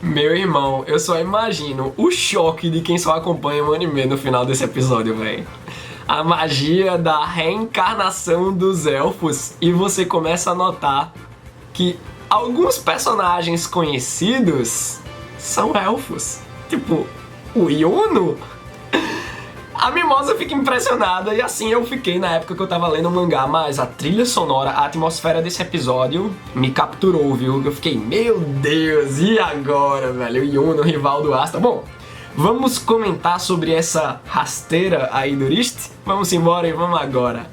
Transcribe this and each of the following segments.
Meu irmão, eu só imagino o choque de quem só acompanha o anime no final desse episódio, velho. A magia da reencarnação dos elfos e você começa a notar que alguns personagens conhecidos são elfos. Tipo, o Yuno. A Mimosa fica impressionada e assim eu fiquei na época que eu tava lendo o mangá, mas a trilha sonora, a atmosfera desse episódio me capturou, viu? Eu fiquei, meu Deus, e agora, velho? O Yuno, rival do Asta. Bom, vamos comentar sobre essa rasteira aí do Urist? Vamos embora e vamos agora.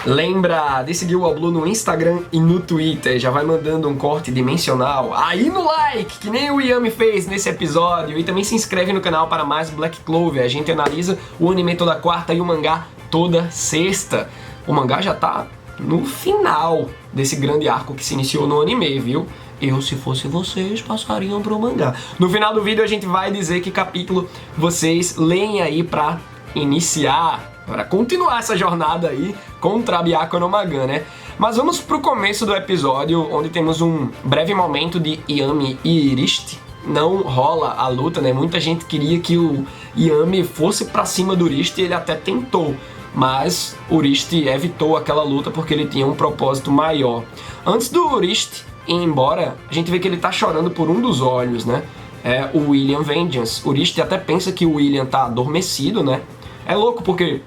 Lembra de seguir o Oblu no Instagram e no Twitter, já vai mandando um corte dimensional aí no like, que nem o Yami fez nesse episódio, e também se inscreve no canal para mais Black Clover. A gente analisa o anime toda quarta e o mangá toda sexta. O mangá já tá no final desse grande arco que se iniciou no anime, viu? Eu, se fosse vocês, passariam pro mangá. No final do vídeo a gente vai dizer que capítulo vocês leem aí pra iniciar, para continuar essa jornada aí contra a Byakuya no Magan, né? Mas vamos pro começo do episódio, onde temos um breve momento de Yami e Urist. Não rola a luta, né? Muita gente queria que o Yami fosse pra cima do Urist e ele até tentou, mas o Urist evitou aquela luta porque ele tinha um propósito maior. Antes do Urist ir embora, a gente vê que ele tá chorando por um dos olhos, né? É o William Vengeance. O Urist até pensa que o William tá adormecido, né? É louco porque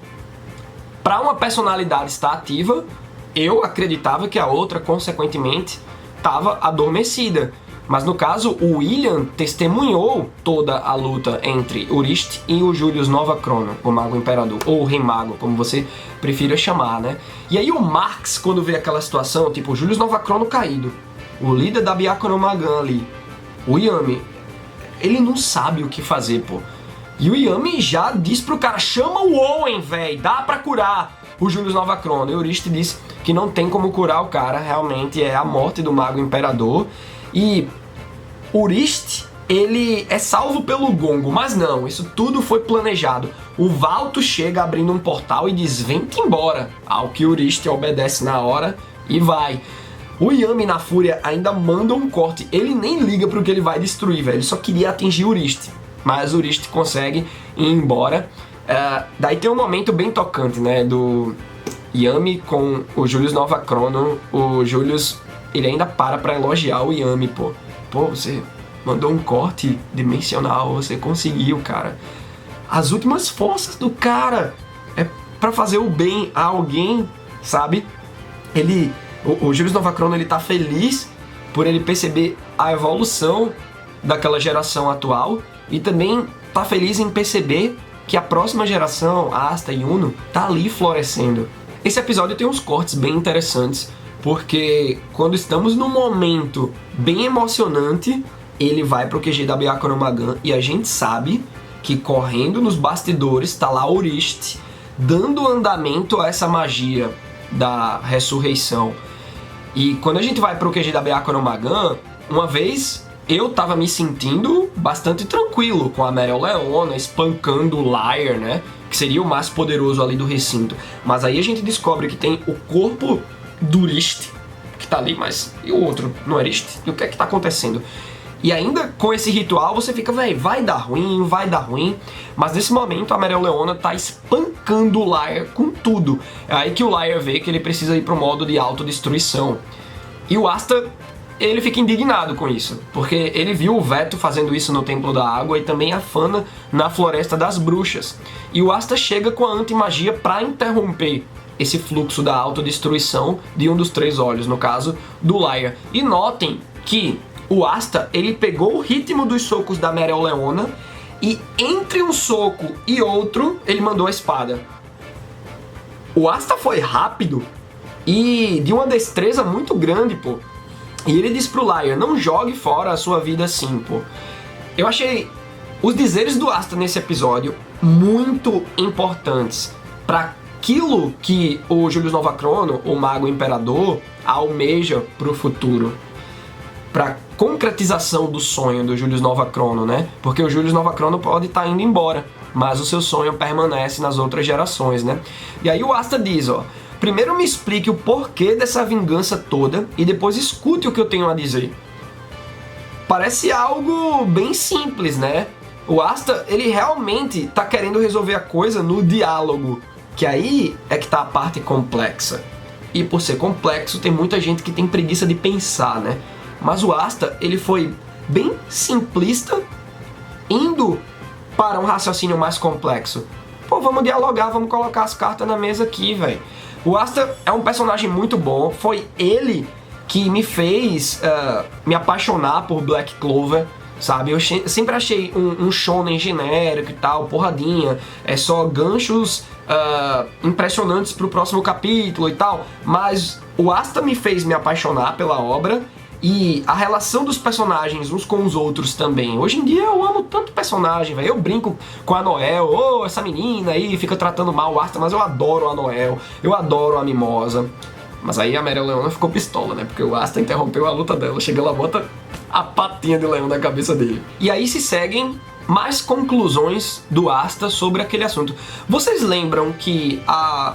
para uma personalidade estar ativa, eu acreditava que a outra, consequentemente, estava adormecida. Mas no caso, o William testemunhou toda a luta entre Urist e o Julius Novachrono, o Mago Imperador, ou o Rei Mago, como você prefira chamar, né? E aí o Marx, quando vê aquela situação, tipo, o Julius Novachrono caído, o líder da Byakuya no Magan ali, o Yami, ele não sabe o que fazer, pô. E o Yami já diz pro cara, chama o Owen, véi, dá pra curar o Julius Novachrono. E o Urist diz que não tem como curar o cara, realmente é a morte do Mago Imperador. E o Urist, ele é salvo pelo Gongo, mas não, isso tudo foi planejado. O Valto chega abrindo um portal e diz, vem-te embora. Ao que o Urist obedece na hora e vai. O Yami, na fúria, ainda manda um corte. Ele nem liga pro que ele vai destruir, velho, ele só queria atingir o Urist. Mas o Urist consegue ir embora. Daí tem um momento bem tocante, né? Do Yami com o Julius Novachrono. O Julius, ele ainda pra elogiar o Yami, pô. Pô, você mandou um corte dimensional, você conseguiu, cara. As últimas forças do cara é pra fazer o bem a alguém, sabe? O Julius Novachrono, ele tá feliz por ele perceber a evolução daquela geração atual. E também tá feliz em perceber que a próxima geração, a Asta e Yuno, tá ali florescendo. Esse episódio tem uns cortes bem interessantes, porque quando estamos num momento bem emocionante, ele vai pro QG da Byakuya no Magan e a gente sabe que correndo nos bastidores tá lá o Urist, dando andamento a essa magia da ressurreição. E quando a gente vai pro QG da Byakuya no Magan, uma vez eu tava me sentindo bastante tranquilo com a Mereoleona espancando o Liar, né? Que seria o mais poderoso ali do recinto. Mas aí a gente descobre que tem o corpo do Urist, que tá ali, mas e o outro? Não é Urist? E o que é que tá acontecendo? E ainda com esse ritual você fica, véi, vai dar ruim, vai dar ruim. Mas nesse momento a Mereoleona tá espancando o Liar com tudo. É aí que o Liar vê que ele precisa ir pro modo de autodestruição. E o Asta, ele fica indignado com isso, porque ele viu o Veto fazendo isso no Templo da Água e também a Fana na Floresta das Bruxas. E o Asta chega com a antimagia para interromper esse fluxo da autodestruição de um dos três olhos, no caso do Liar. E notem que o Asta, ele pegou o ritmo dos socos da Mereoleona e entre um soco e outro, ele mandou a espada. O Asta foi rápido e de uma destreza muito grande, pô. E ele diz pro Liar, não jogue fora a sua vida assim, pô. Eu achei os dizeres do Asta nesse episódio muito importantes para aquilo que o Julius Novachrono, o Mago Imperador, almeja pro futuro. Pra concretização do sonho do Julius Novachrono, né? Porque o Julius Novachrono pode estar indo embora, mas o seu sonho permanece nas outras gerações, né? E aí o Asta diz, ó, primeiro me explique o porquê dessa vingança toda e depois escute o que eu tenho a dizer. Parece algo bem simples, né? O Asta, ele realmente tá querendo resolver a coisa no diálogo, que aí é que tá a parte complexa. E por ser complexo, tem muita gente que tem preguiça de pensar, né? Mas o Asta, ele foi bem simplista, indo para um raciocínio mais complexo. Pô, vamos dialogar, vamos colocar as cartas na mesa aqui, velho. O Asta é um personagem muito bom, foi ele que me fez me apaixonar por Black Clover, sabe? Eu sempre achei um shonen genérico e tal, porradinha, é só ganchos impressionantes pro próximo capítulo e tal, mas o Asta me fez me apaixonar pela obra e a relação dos personagens uns com os outros também. Hoje em dia eu amo tanto personagem, velho. Eu brinco com a Noel, essa menina aí fica tratando mal o Asta, mas eu adoro a Noel, eu adoro a Mimosa. Mas aí a Meryl Leona ficou pistola, né? Porque o Asta interrompeu a luta dela. Chega lá, bota a patinha de leão na cabeça dele. E aí se seguem mais conclusões do Asta sobre aquele assunto. Vocês lembram que há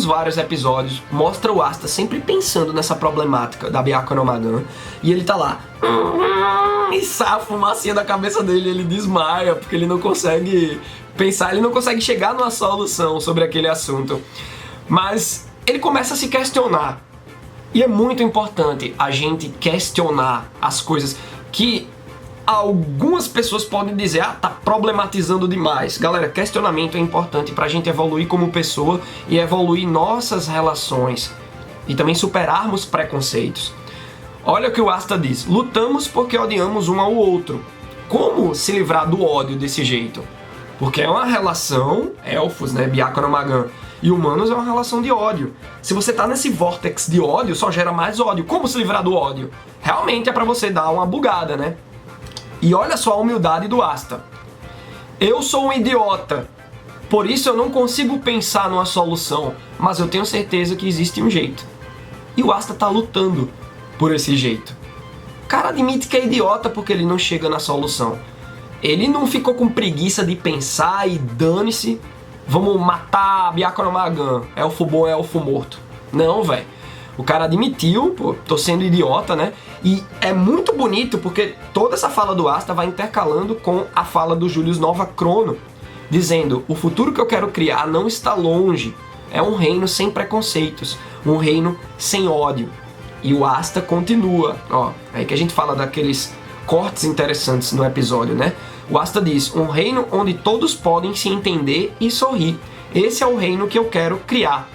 vários episódios mostra o Asta sempre pensando nessa problemática da Byakuya no Magan. E ele tá lá e sai a fumacinha da cabeça dele. Ele desmaia porque ele não consegue pensar, ele não consegue chegar numa solução sobre aquele assunto. Mas ele começa a se questionar. E é muito importante a gente questionar as coisas que algumas pessoas podem dizer, tá problematizando demais. Galera, questionamento é importante pra gente evoluir como pessoa e evoluir nossas relações. E também superarmos preconceitos. Olha o que o Asta diz. Lutamos porque odiamos um ao outro. Como se livrar do ódio desse jeito? Porque é uma relação, elfos, né, Byakuya no Magan, e humanos é uma relação de ódio. Se você tá nesse vórtex de ódio, só gera mais ódio. Como se livrar do ódio? Realmente é pra você dar uma bugada, né? E olha só a humildade do Asta. Eu sou um idiota, por isso eu não consigo pensar numa solução, mas eu tenho certeza que existe um jeito. E o Asta tá lutando por esse jeito. O cara admite que é idiota porque ele não chega na solução. Ele não ficou com preguiça de pensar e dane-se, vamos matar a Byakuya no Magan, elfo bom é elfo morto. Não, velho. O cara admitiu, pô, tô sendo idiota, né? E é muito bonito porque toda essa fala do Asta vai intercalando com a fala do Julius Novachrono, dizendo, o futuro que eu quero criar não está longe, é um reino sem preconceitos, um reino sem ódio. E o Asta continua, ó, aí que a gente fala daqueles cortes interessantes no episódio, né? O Asta diz, um reino onde todos podem se entender e sorrir. Esse é o reino que eu quero criar.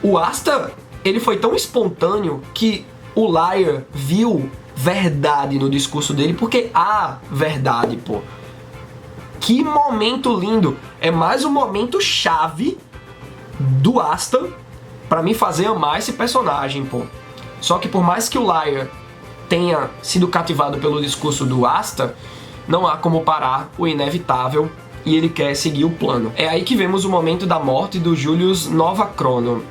O Asta, ele foi tão espontâneo que o Liar viu verdade no discurso dele, porque há verdade, pô. Que momento lindo! É mais um momento chave do Asta pra me fazer amar esse personagem, pô. Só que por mais que o Liar tenha sido cativado pelo discurso do Asta, não há como parar o inevitável e ele quer seguir o plano. É aí que vemos o momento da morte do Julius Novachrono.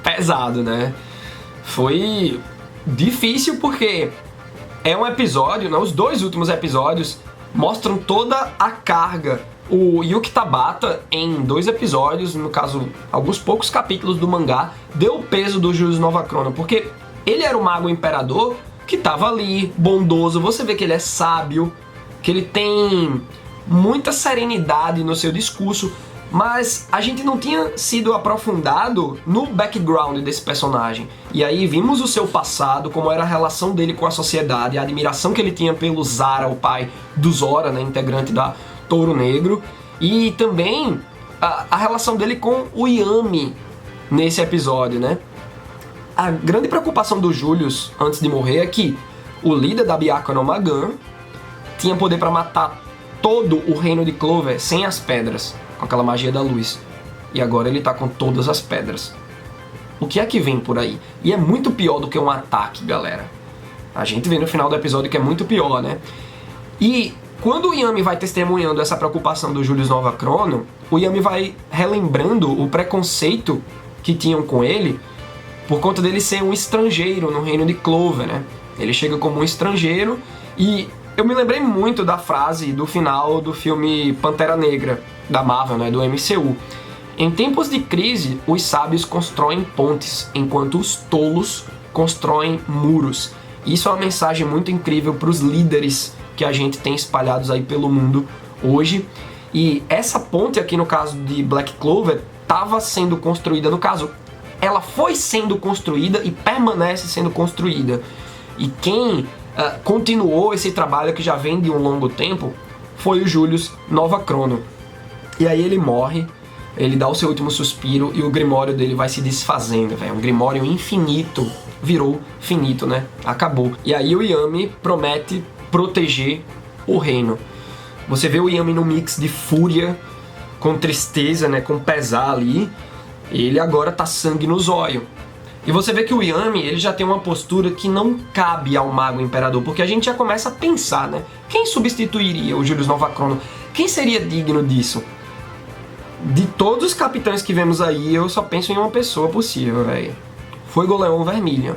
Pesado, né? Foi difícil porque é um episódio, né? Os dois últimos episódios mostram toda a carga. O Yuki Tabata, em 2 episódios, no caso, alguns poucos capítulos do mangá, deu o peso do Julius Novachrono, porque ele era o mago imperador que estava ali, bondoso, você vê que ele é sábio, que ele tem muita serenidade no seu discurso, mas a gente não tinha sido aprofundado no background desse personagem. E aí vimos o seu passado, como era a relação dele com a sociedade, a admiração que ele tinha pelo Zara, o pai do Zora, né, integrante da Touro Negro, e também a relação dele com o Yami nesse episódio, né? A grande preocupação do Julius antes de morrer é que o líder da Byakuya no Magan tinha poder para matar todo o reino de Clover sem as pedras, com aquela magia da luz. E agora ele tá com todas as pedras. O que é que vem por aí? E é muito pior do que um ataque, galera. A gente vê no final do episódio que é muito pior, né? E quando o Yami vai testemunhando essa preocupação do Julius Novachrono, o Yami vai relembrando o preconceito que tinham com ele por conta dele ser um estrangeiro no reino de Clover, né? Ele chega como um estrangeiro e eu me lembrei muito da frase do final do filme Pantera Negra, da Marvel, né? Do MCU, Em tempos de crise, os sábios constroem pontes, enquanto os tolos constroem muros. Isso é uma mensagem muito incrível para os líderes que a gente tem espalhados aí pelo mundo hoje. E essa ponte aqui no caso de Black Clover estava sendo construída, no caso, ela foi sendo construída e permanece sendo construída. E quem continuou esse trabalho que já vem de um longo tempo foi o Julius Novachrono. E aí ele morre, ele dá o seu último suspiro e o grimório dele vai se desfazendo, velho. Um grimório infinito virou finito, né? Acabou. E aí o Yami promete proteger o reino. Você vê o Yami no mix de fúria com tristeza, né? Com pesar ali. Ele agora tá sangue no zóio. E você vê que o Yami, ele já tem uma postura que não cabe ao Mago Imperador, porque a gente já começa a pensar, né? Quem substituiria o Julius Novachrono? Quem seria digno disso? De todos os capitães que vemos aí, eu só penso em uma pessoa possível, velho. Fuegoleon Vermilion.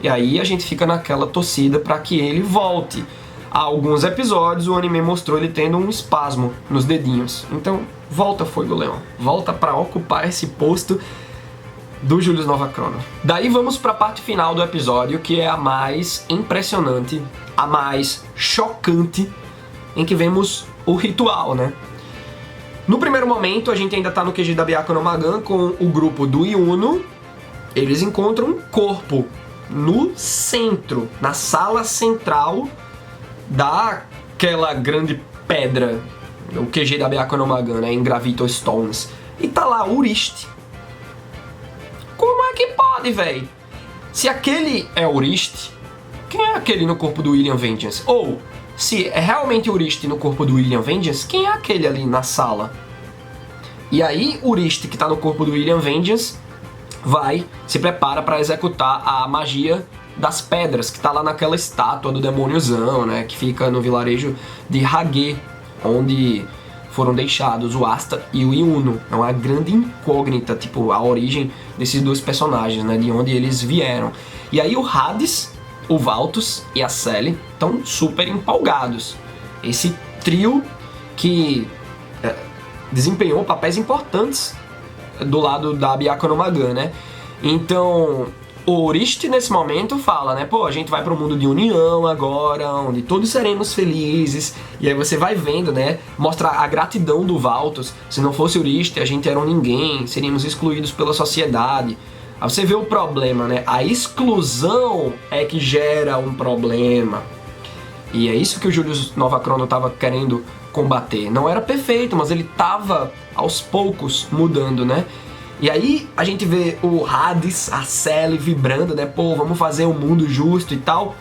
E aí a gente fica naquela torcida para que ele volte. Há alguns episódios o anime mostrou ele tendo um espasmo nos dedinhos. Então, volta Fuegoleon. Volta para ocupar esse posto do Julius Novachrono. Daí vamos para a parte final do episódio, que é a mais impressionante, a mais chocante, em que vemos o ritual, né? No primeiro momento, a gente ainda tá no QG da Byakuya no Magan com o grupo do Yuno. Eles encontram um corpo no centro, na sala central daquela grande pedra, o QG da Byakuya no Magan, né, em Gravito Stones. E tá lá Urist. Como é que pode, véi? Se aquele é Urist, quem é aquele no corpo do William Vengeance? Ou, se é realmente Urist no corpo do William Vengeance, quem é aquele ali na sala? E aí, Urist, que tá no corpo do William Vengeance, se prepara para executar a magia das pedras, que tá lá naquela estátua do demôniozão, né? Que fica no vilarejo de Hage, onde foram deixados o Asta e o Yuno. É uma grande incógnita, tipo, a origem desses dois personagens, né? De onde eles vieram. E aí o Hades, o Valtus e a Sally estão super empolgados. Esse trio que desempenhou papéis importantes do lado da Byakuya no Magan, né? Então, o Urist nesse momento fala, né? Pô, a gente vai pro mundo de união agora, onde todos seremos felizes. E aí você vai vendo, né? Mostra a gratidão do Valtus. Se não fosse Urist, a gente era um ninguém, seríamos excluídos pela sociedade. Aí você vê o problema, né? A exclusão é que gera um problema. E é isso que o Julius Novachrono tava querendo combater. Não era perfeito, mas ele tava aos poucos mudando, né? E aí a gente vê o Hades, a Sally vibrando, né? Pô, vamos fazer um mundo justo e tal.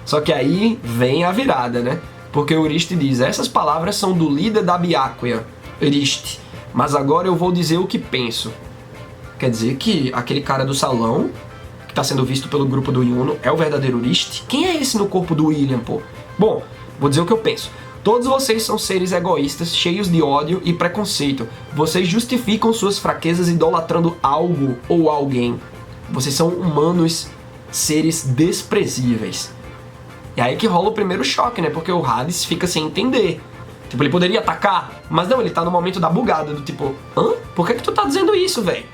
Só que aí vem a virada, né? Porque o Urist diz, essas palavras são do líder da Byakuya, Urist. Mas agora eu vou dizer o que penso. Quer dizer que aquele cara do salão, que tá sendo visto pelo grupo do Yuno, é o verdadeiro Urist? Quem é esse no corpo do William, pô? Bom, vou dizer o que eu penso. Todos vocês são seres egoístas, cheios de ódio e preconceito. Vocês justificam suas fraquezas idolatrando algo ou alguém. Vocês são humanos, seres desprezíveis. E aí que rola o primeiro choque, né? Porque o Hades fica sem entender. Tipo, ele poderia atacar, mas não, ele tá no momento da bugada, do tipo, hã? Por que tu tá dizendo isso, velho?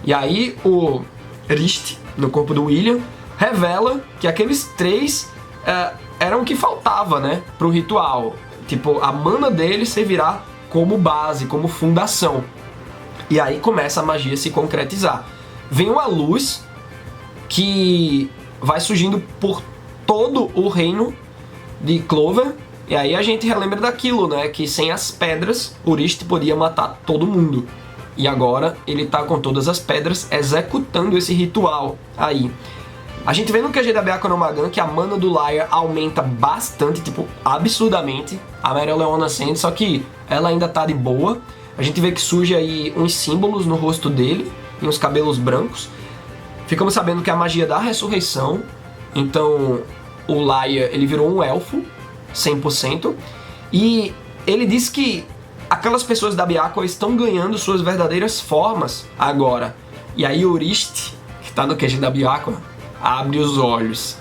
E aí o Rist, no corpo do William, revela que aqueles três eram o que faltava, né, pro ritual. Tipo, a mana dele servirá como base, como fundação. E aí começa a magia se concretizar. Vem uma luz que vai surgindo por todo o reino de Clover. E aí a gente relembra daquilo, né, que sem as pedras, Urist podia matar todo mundo. E agora ele tá com todas as pedras executando esse ritual aí. A gente vê no QG da Byakuya no Magan que a mana do Liar aumenta bastante, tipo, absurdamente. A Mereoleona sente, só que ela ainda tá de boa. A gente vê que surge aí uns símbolos no rosto dele e uns cabelos brancos. Ficamos sabendo que é a magia da ressurreição. Então o Liar, ele virou um elfo, 100%. E ele diz que aquelas pessoas da Byakuya estão ganhando suas verdadeiras formas agora. E aí Urist, que tá no QG da Byakuya, abre os olhos.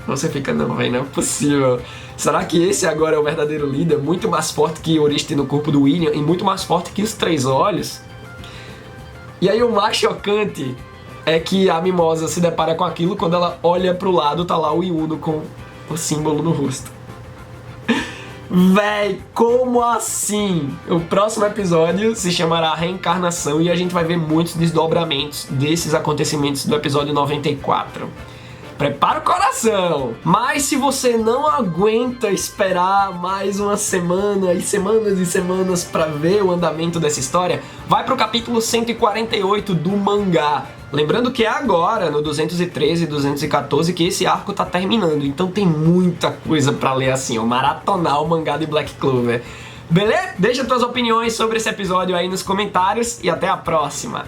Você fica, não, véio, não é possível. Será que esse agora é o verdadeiro líder? Muito mais forte que Urist no corpo do William e muito mais forte que os Três Olhos? E aí o mais chocante é que a Mimosa se depara com aquilo quando ela olha pro lado, tá lá o Yuno com o símbolo no rosto. Véi, como assim? O próximo episódio se chamará Reencarnação e a gente vai ver muitos desdobramentos desses acontecimentos do episódio 94. Prepara o coração! Mas se você não aguenta esperar mais uma semana e semanas pra ver o andamento dessa história, vai pro capítulo 148 do mangá. Lembrando que é agora, no 213 e 214, que esse arco tá terminando. Então tem muita coisa pra ler assim, ó, maratonar o mangá de Black Clover. Beleza? Deixa tuas opiniões sobre esse episódio aí nos comentários e até a próxima!